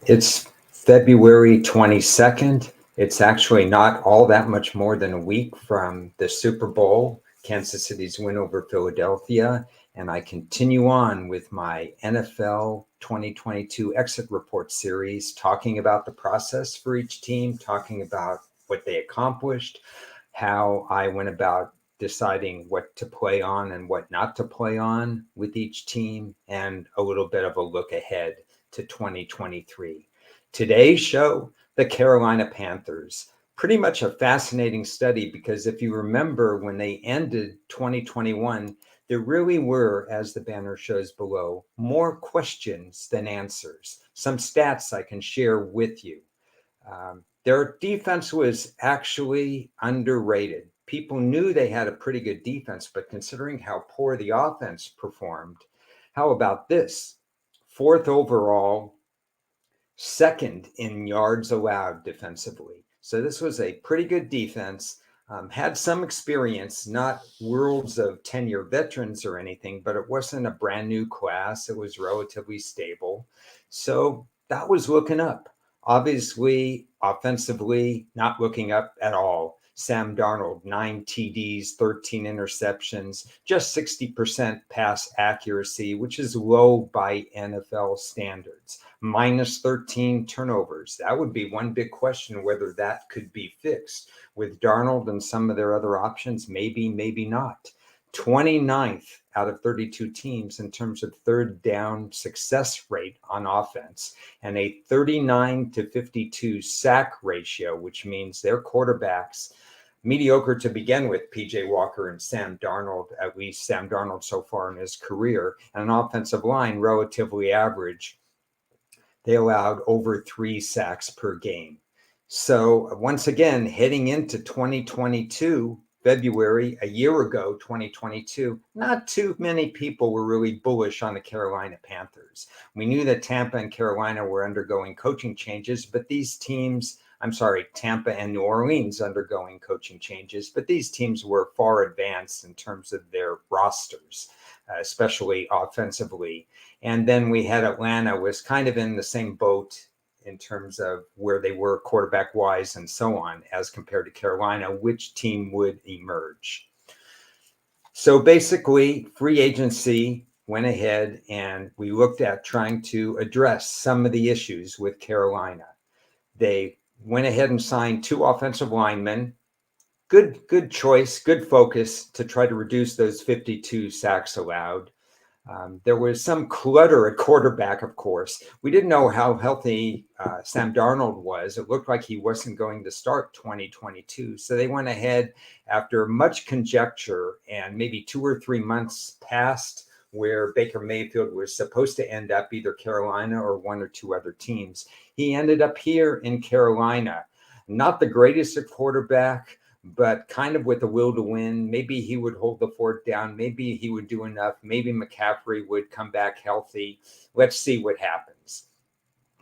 It's February 22nd. It's actually not all that much more than a week from the Super Bowl, Kansas City's win over Philadelphia. And I continue on with my NFL 2022 exit report series, talking about the process for each team, talking about what they accomplished, how I went about deciding what to play on and what not to play on with each team, and a little bit of a look ahead to 2023. Today's show, the Carolina Panthers. Pretty much a fascinating study because if you remember when they ended 2021, there really were, as the banner shows below, more questions than answers. Some stats I can share with you. Their defense was actually underrated. People knew they had a pretty good defense, but considering how poor the offense performed, how about this? Fourth overall, second in yards allowed defensively. So this was a pretty good defense. Had some experience, not worlds of 10-year veterans or anything, but it wasn't a brand new class. It was relatively stable. So that was looking up. Obviously, offensively, not looking up at all. Sam Darnold, 9 TDs, 13 interceptions, just 60% pass accuracy, which is low by NFL standards. Minus 13 turnovers. That would be one big question, whether that could be fixed. With Darnold and some of their other options, maybe, maybe not. 29th out of 32 teams in terms of third down success rate on offense, and a 39 to 52 sack ratio, which means their quarterbacks, mediocre to begin with, PJ Walker and Sam Darnold, at least Sam Darnold so far in his career, and an offensive line relatively average. They allowed over 3 sacks per game. So once again, heading into 2022, February, a year ago, 2022, not too many people were really bullish on the Carolina Panthers. We knew that Tampa and Carolina were undergoing coaching changes, but these teams, Tampa and New Orleans undergoing coaching changes, but these teams were far advanced in terms of their rosters, especially offensively. And then we had Atlanta was kind of in the same boat in terms of where they were quarterback wise and so on, as compared to Carolina, which team would emerge. So basically, free agency went ahead and we looked at trying to address some of the issues with Carolina. They went ahead and signed 2 offensive linemen. Good choice, good focus to try to reduce those 52 sacks allowed. There was some clutter at quarterback, of course. We didn't know how healthy Sam Darnold was. It looked like he wasn't going to start 2022. So they went ahead after much conjecture and maybe 2 or 3 months passed where Baker Mayfield was supposed to end up either Carolina or 1 or 2 other teams. He ended up here in Carolina. Not the greatest at quarterback, but kind of with a will to win. Maybe he would hold the fort down. Maybe he would do enough. Maybe McCaffrey would come back healthy. Let's see what happens.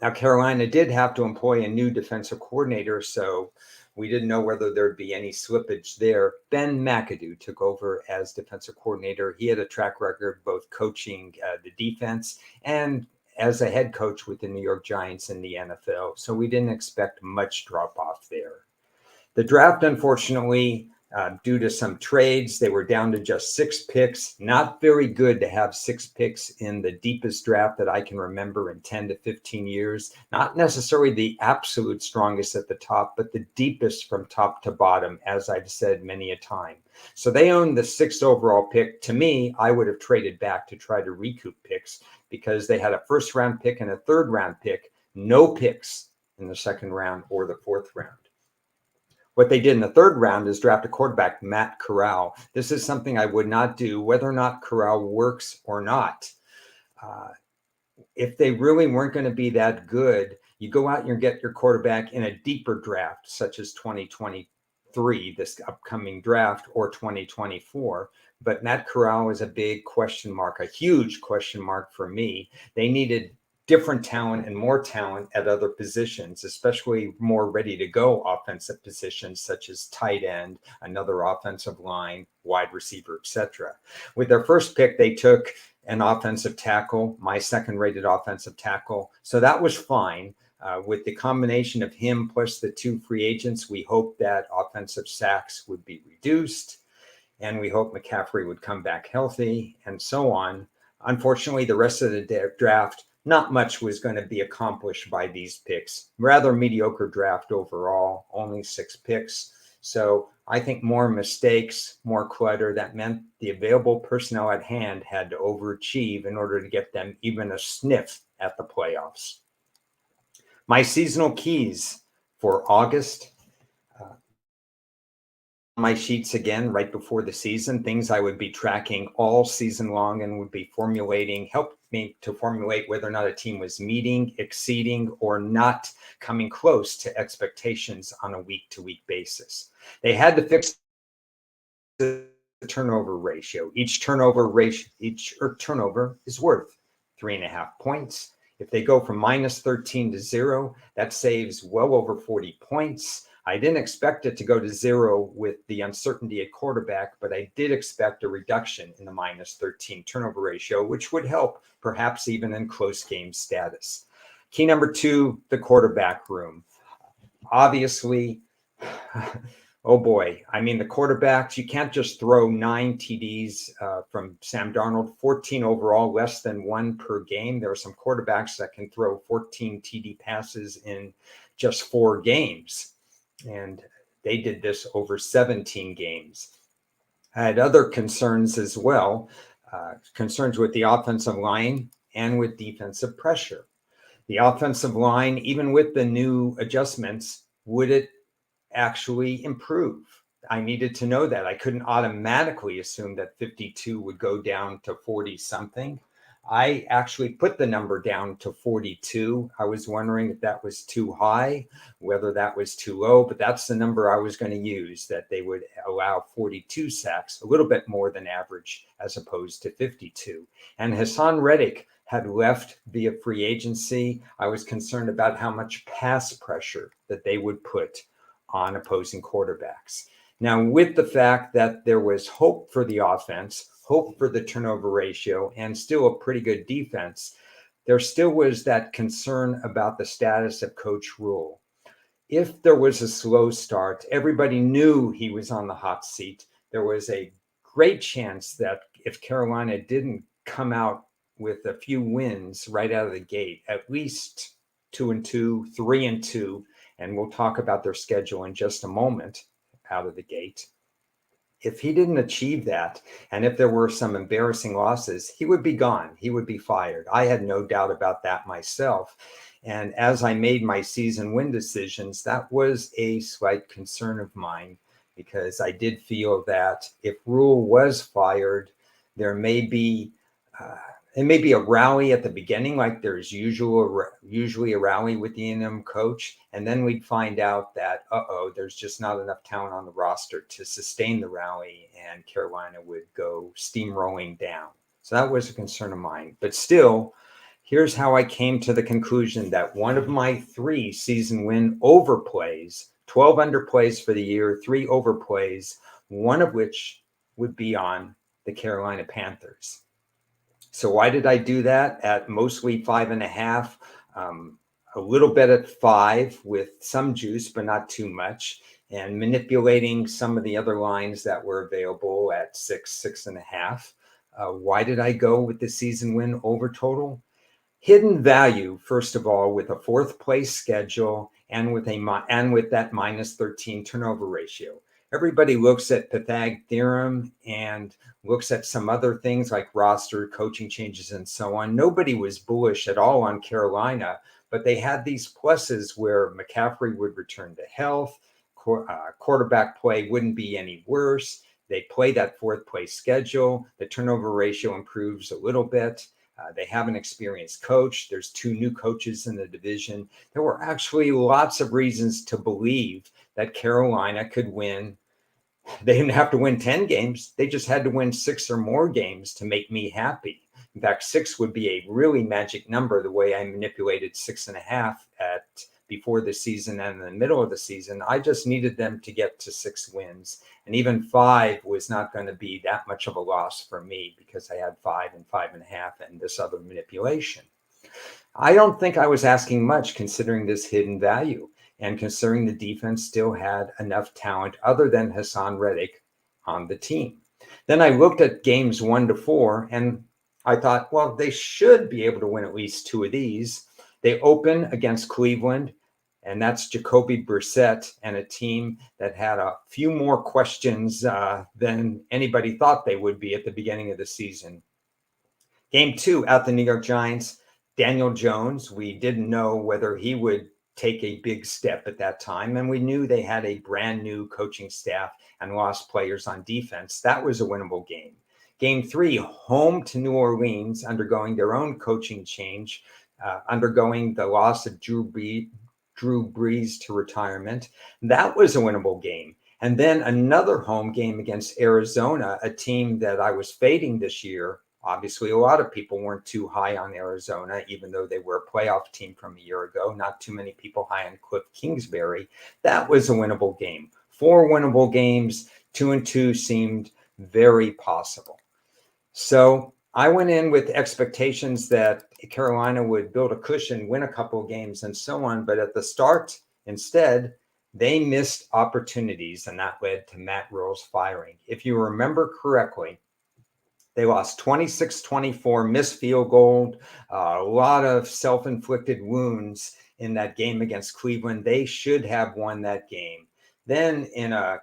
Now, Carolina did have to employ a new defensive coordinator, so we didn't know whether there'd be any slippage there. Ben McAdoo took over as defensive coordinator. He had a track record both coaching the defense and as a head coach with the New York Giants in the NFL, so we didn't expect much drop off there. The draft, unfortunately, due to some trades, they were down to just 6 picks. Not very good to have 6 picks in the deepest draft that I can remember in 10 to 15 years. Not necessarily the absolute strongest at the top, but the deepest from top to bottom, as I've said many a time. So they owned the 6th overall pick. To me, I would have traded back to try to recoup picks because they had a 1st round pick and a 3rd round pick, no picks in the 2nd round or the 4th round. What they did in the 3rd round is draft a quarterback, Matt Corral. This is something I would not do, whether or not Corral works or not. If they really weren't going to be that good, you go out and get your quarterback in a deeper draft, such as 2023, this upcoming draft, or 2024. But Matt Corral is a big question mark, a huge question mark for me. They needed different talent and more talent at other positions, especially more ready to go offensive positions such as tight end, another offensive line, wide receiver, etc. With their 1st pick, they took an offensive tackle, my 2nd rated offensive tackle. So that was fine. With the combination of him plus the two free agents, we hope that offensive sacks would be reduced, and we hope McCaffrey would come back healthy, and so on. Unfortunately, the rest of the draft, not much was going to be accomplished by these picks. Rather mediocre draft overall, only 6 picks. So I think more mistakes, more clutter. That meant the available personnel at hand had to overachieve in order to get them even a sniff at the playoffs. My seasonal keys for August. My sheets again right before the season, things I would be tracking all season long and would be helped me to formulate whether or not a team was meeting, exceeding, or not coming close to expectations on a week-to-week basis. They had to fix the turnover ratio. Each turnover is worth 3.5 points. If they go from -13 to 0, that saves well over 40 points. I didn't expect it to go to 0 with the uncertainty at quarterback, but I did expect a reduction in the -13 turnover ratio, which would help perhaps even in close game status. Key number 2, the quarterback room. Obviously, oh boy, I mean, the quarterbacks, you can't just throw 9 TDs from Sam Darnold, 14 overall, less than 1 per game. There are some quarterbacks that can throw 14 TD passes in just 4 games. And they did this over 17 games. I had other concerns as well, concerns with the offensive line and with defensive pressure. The offensive line, even with the new adjustments, would it actually improve? I needed to know that. I couldn't automatically assume that 52 would go down to 40 something. I actually put the number down to 42. I was wondering if that was too high, whether that was too low, but that's the number I was going to use, that they would allow 42 sacks, a little bit more than average, as opposed to 52. And Hassan Reddick had left via free agency. I was concerned about how much pass pressure that they would put on opposing quarterbacks. Now, with the fact that there was hope for the offense, hope for the turnover ratio, and still a pretty good defense, there still was that concern about the status of Coach Rule. If there was a slow start, everybody knew he was on the hot seat. There was a great chance that if Carolina didn't come out with a few wins right out of the gate, at least 2-2, 3-2, and we'll talk about their schedule in just a moment out of the gate. If he didn't achieve that, and if there were some embarrassing losses, he would be gone. He would be fired. I had no doubt about that myself. And as I made my season win decisions, that was a slight concern of mine, because I did feel that if Rule was fired, there may be it may be a rally at the beginning, like there's usually a rally with the interim coach, and then we'd find out that, there's just not enough talent on the roster to sustain the rally, and Carolina would go steamrolling down. So that was a concern of mine. But still, here's how I came to the conclusion that one of my 3 season win overplays, 12 underplays for the year, 3 overplays, one of which would be on the Carolina Panthers. So why did I do that at mostly 5.5, a little bit at 5 with some juice, but not too much, and manipulating some of the other lines that were available at 6, 6.5. Why did I go with the season win over total? Hidden value, first of all, with a 4th place schedule and with that -13 turnover ratio. Everybody looks at Pythag theorem and looks at some other things like roster, coaching changes, and so on. Nobody was bullish at all on Carolina, but they had these pluses where McCaffrey would return to health, quarterback play wouldn't be any worse. They play that 4th place schedule. The turnover ratio improves a little bit. They have an experienced coach. There's 2 new coaches in the division. There were actually lots of reasons to believe that Carolina could win. They didn't have to win 10 games. They just had to win 6 or more games to make me happy. In fact, 6 would be a really magic number, the way I manipulated 6.5 before the season and in the middle of the season. I just needed them to get to 6 wins. And even 5 was not going to be that much of a loss for me, because I had 5 and 5.5 and this other manipulation. I don't think I was asking much considering this hidden value and considering the defense still had enough talent other than Hassan Reddick on the team. Then I looked at games 1 to 4 and I thought, well, they should be able to win at least 2 of these. They open against Cleveland, and that's Jacoby Brissett and a team that had a few more questions than anybody thought they would be at the beginning of the season. Game 2 at the New York Giants, Daniel Jones. We didn't know whether he would take a big step at that time, and we knew they had a brand new coaching staff and lost players on defense. That was a winnable game. Game 3, home to New Orleans, undergoing their own coaching change, undergoing the loss of Drew Brees to retirement. That was a winnable game. And then another home game against Arizona, a team that I was fading this year. Obviously, a lot of people weren't too high on Arizona, even though they were a playoff team from a year ago. Not too many people high on Cliff Kingsbury. That was a winnable game. 4 winnable games, 2-2 seemed very possible. So I went in with expectations that Carolina would build a cushion, win a couple of games, and so on. But at the start, instead, they missed opportunities, and that led to Matt Rule's firing. If you remember correctly, they lost 26-24, missed field goal, a lot of self-inflicted wounds in that game against Cleveland. They should have won that game. Then in a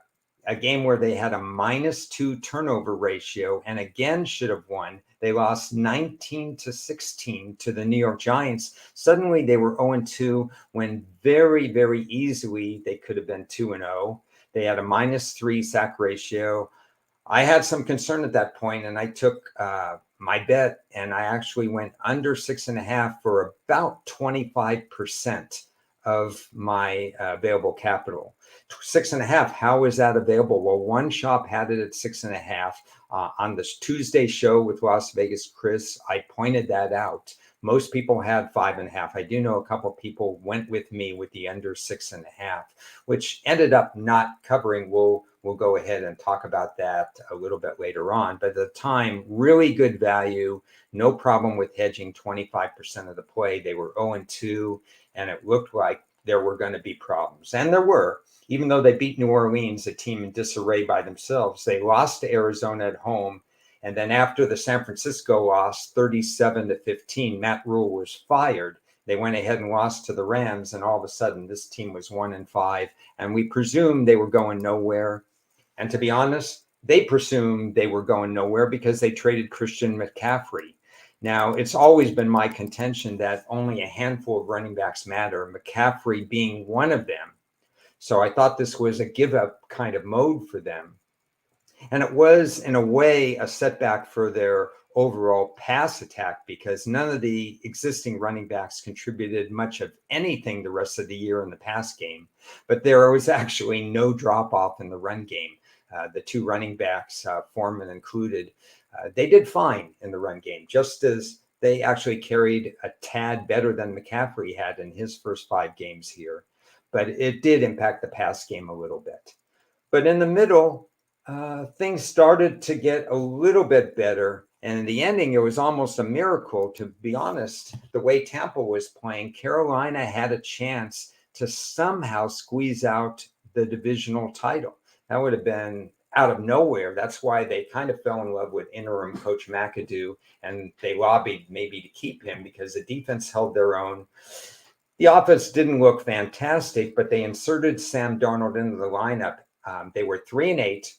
game where they had a -2 turnover ratio and again should have won, they lost 19-16 to the New York Giants. Suddenly they were 0-2 when very, very easily they could have been 2-0. They had a -3 sack ratio. I had some concern at that point, and I took my bet, and I actually went under 6.5 for about 25% of my available capital. 6.5, how is that available? Well, one shop had it at 6.5. On this Tuesday show with Las Vegas Chris, I pointed that out. Most people had 5.5. I do know a couple of people went with me with the under 6.5, which ended up not covering. We'll go ahead and talk about that a little bit later on. But at the time, really good value, no problem with hedging 25% of the play. They were 0-2, and it looked like there were going to be problems. And there were. Even though they beat New Orleans, a team in disarray by themselves, they lost to Arizona at home. And then after the San Francisco loss, 37-15, Matt Rule was fired. They went ahead and lost to the Rams, and all of a sudden, this team was 1-5. And we presumed they were going nowhere. And to be honest, they presumed they were going nowhere because they traded Christian McCaffrey. Now, it's always been my contention that only a handful of running backs matter, McCaffrey being one of them. So I thought this was a give-up kind of mode for them. And it was, in a way, a setback for their overall pass attack because none of the existing running backs contributed much of anything the rest of the year in the pass game. But there was actually no drop-off in the run game. The 2 running backs, Foreman included, they did fine in the run game, just as they actually carried a tad better than McCaffrey had in his first 5 games here. But it did impact the pass game a little bit. But in the middle, things started to get a little bit better. And in the ending, it was almost a miracle, to be honest. The way Tampa was playing, Carolina had a chance to somehow squeeze out the divisional title. That would have been out of nowhere. That's why they kind of fell in love with interim coach McAdoo, and they lobbied maybe to keep him because the defense held their own. The offense didn't look fantastic, but they inserted Sam Darnold into the lineup. They were 3-8.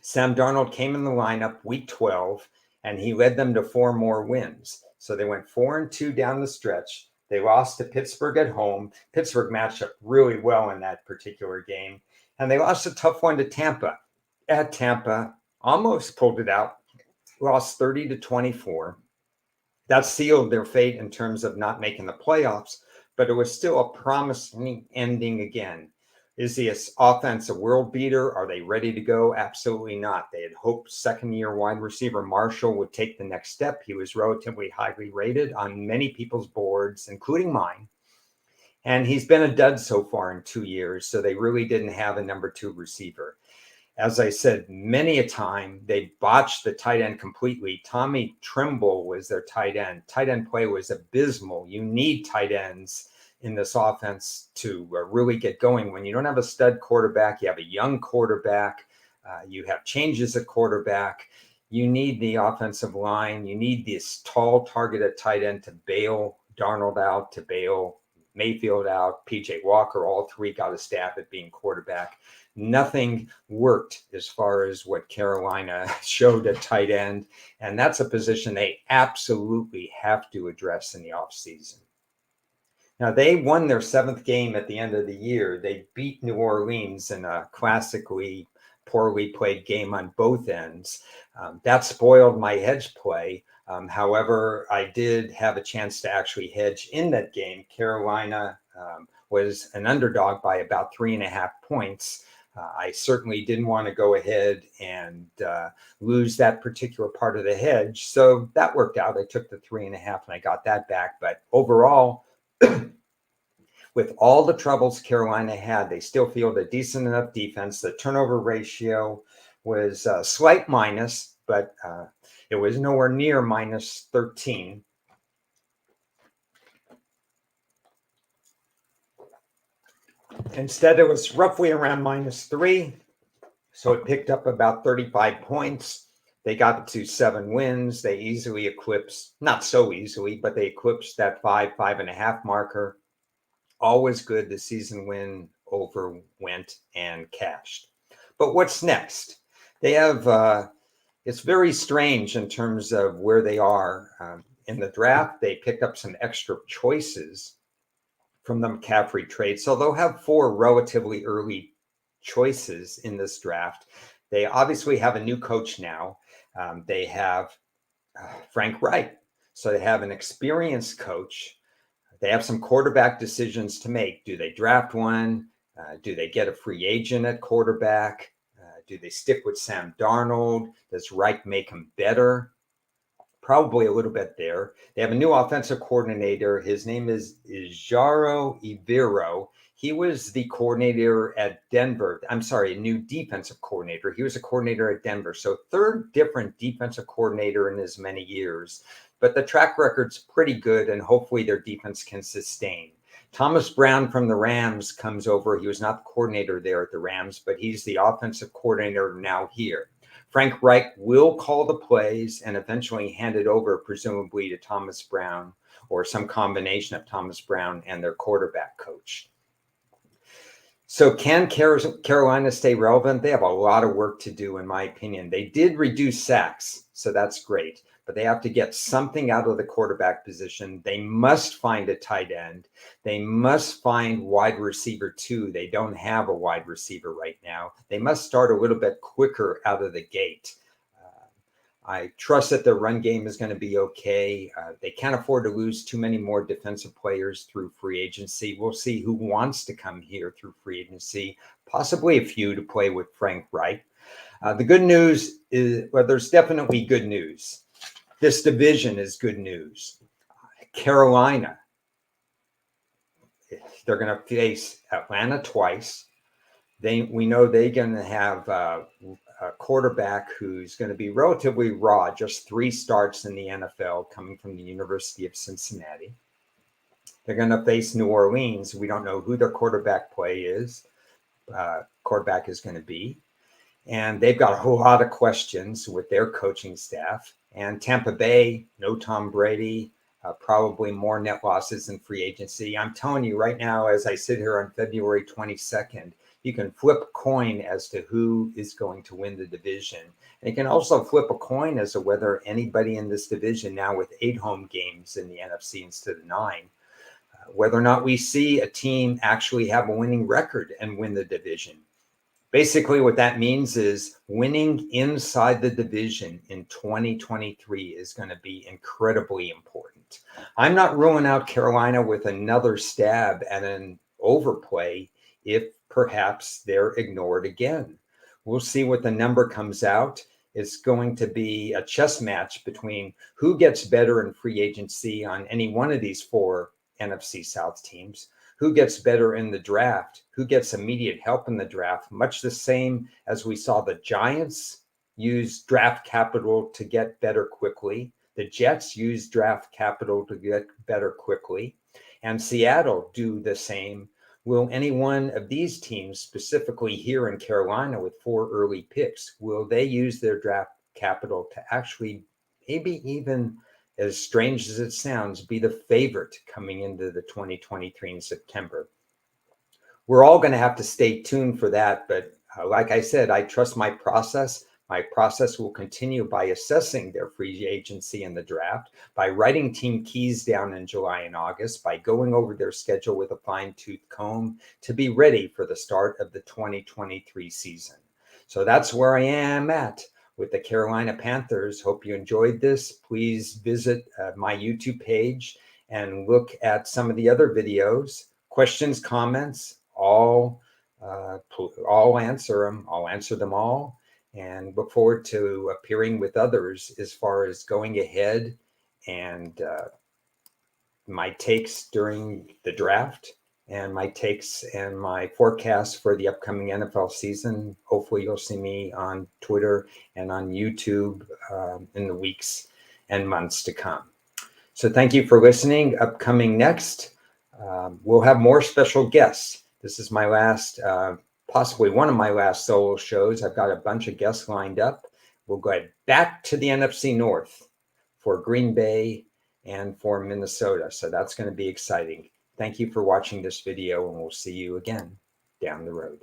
Sam Darnold came in the lineup week 12, and he led them to 4 more wins. So they went 4-2 down the stretch. They lost to Pittsburgh at home. Pittsburgh matched up really well in that particular game. And they lost a tough one to Tampa. At Tampa, almost pulled it out, lost 30-24. That sealed their fate in terms of not making the playoffs, but it was still a promising ending again. Is this offense a world beater? Are they ready to go? Absolutely not. They had hoped second-year wide receiver Marshall would take the next step. He was relatively highly rated on many people's boards, including mine. And he's been a dud so far in 2 years, so they really didn't have a number 2 receiver. as I said, many a time they botched the tight end completely. Tommy Trimble was their tight end. Tight end play was abysmal. You need tight ends in this offense to really get going. When you don't have a stud quarterback, you have a young quarterback, you have changes at quarterback. You need the offensive line. You need this tall, targeted tight end to bail Darnold out, to bail Mayfield out, PJ Walker. All three got a stab at being quarterback. Nothing worked as far as what Carolina showed at tight end. And that's a position they absolutely have to address in the offseason. Now, they won their 7th game at the end of the year. They beat New Orleans in a classically poorly played game on both ends. That spoiled my hedge play. However, I did have a chance to actually hedge in that game. Carolina was an underdog by about 3.5 points. I certainly didn't want to go ahead and lose that particular part of the hedge. So that worked out. I took the 3.5 and I got that back. But overall, with all the troubles Carolina had, they still fielded a decent enough defense. The turnover ratio was a slight minus, but it was nowhere near minus 13. Instead, it was roughly around minus 3. So it picked up about 35 points. They got to 7 wins. They easily eclipsed, not so easily, but they eclipsed that 5.5 marker. Always good. The season win over went and cashed. But what's next? They have, it's very strange in terms of where they are in the draft. They picked up some extra choices from the McCaffrey trade. So they'll have 4 relatively early choices in this draft. They obviously have a new coach now. They have Frank Reich. So they have an experienced coach. They have some quarterback decisions to make. Do they draft one? Do they get a free agent at quarterback? Do they stick with Sam Darnold? Does Reich make him better? Probably a little bit there. They have a new offensive coordinator. His name is Jaro Ivero. He was the coordinator at Denver. I'm sorry, a new defensive coordinator. He was a coordinator at Denver. So 3rd different defensive coordinator in as many years. But the track record's pretty good, and hopefully their defense can sustain. Thomas Brown from the Rams comes over. He was not the coordinator there at the Rams, but he's the offensive coordinator now here. Frank Reich will call the plays and eventually hand it over, presumably, to Thomas Brown or some combination of Thomas Brown and their quarterback coach. So can Carolina stay relevant? They have a lot of work to do, in my opinion. They did reduce sacks, so that's great. But they have to get something out of the quarterback position. They must find a tight end. They must find wide receiver 2. They don't have a wide receiver right now. They must start a little bit quicker out of the gate. I trust that their run game is going to be okay. They can't afford to lose too many more defensive players through free agency. We'll see who wants to come here through free agency, possibly a few to play with Frank Reich. The good news is, well, there's definitely good news. This division is good news. Carolina, they're going to face Atlanta twice. We know they're going to have a quarterback who's going to be relatively raw, just 3 starts in the NFL coming from the University of Cincinnati. They're going to face New Orleans. We don't know who their quarterback is going to be. And they've got a whole lot of questions with their coaching staff. And Tampa Bay, no Tom Brady, probably more net losses in free agency. I'm telling you right now, as I sit here on February 22nd, you can flip a coin as to who is going to win the division. And you can also flip a coin as to whether anybody in this division now with 8 home games in the NFC instead of 9, whether or not we see a team actually have a winning record and win the division. Basically, what that means is winning inside the division in 2023 is going to be incredibly important. I'm not ruling out Carolina with another stab at an overplay if perhaps they're ignored again. We'll see what the number comes out. It's going to be a chess match between who gets better in free agency on any one of these 4 NFC South teams, who gets better in the draft, who gets immediate help in the draft, much the same as we saw the Giants use draft capital to get better quickly. The Jets use draft capital to get better quickly, and Seattle do the same. Will any one of these teams, specifically here in Carolina with 4 early picks, will they use their draft capital to actually, maybe even, as strange as it sounds, be the favorite coming into the 2023 in September? We're all going to have to stay tuned for that. But like I said, I trust my process. My process will continue by assessing their free agency in the draft, by writing team keys down in July and August, by going over their schedule with a fine-tooth comb to be ready for the start of the 2023 season. So that's where I am at with the Carolina Panthers. Hope you enjoyed this. Please visit my YouTube page and look at some of the other videos. Questions, comments, I'll answer them. I'll answer them all, and look forward to appearing with others as far as going ahead and my takes during the draft and my takes and my forecasts for the upcoming NFL season. Hopefully you'll see me on Twitter and on YouTube in the weeks and months to come. So thank you for listening. Upcoming next, we'll have more special guests. This is my last, possibly one of my last solo shows. I've got a bunch of guests lined up. We'll go back to the NFC North for Green Bay and for Minnesota. So that's going to be exciting. Thank you for watching this video, and we'll see you again down the road.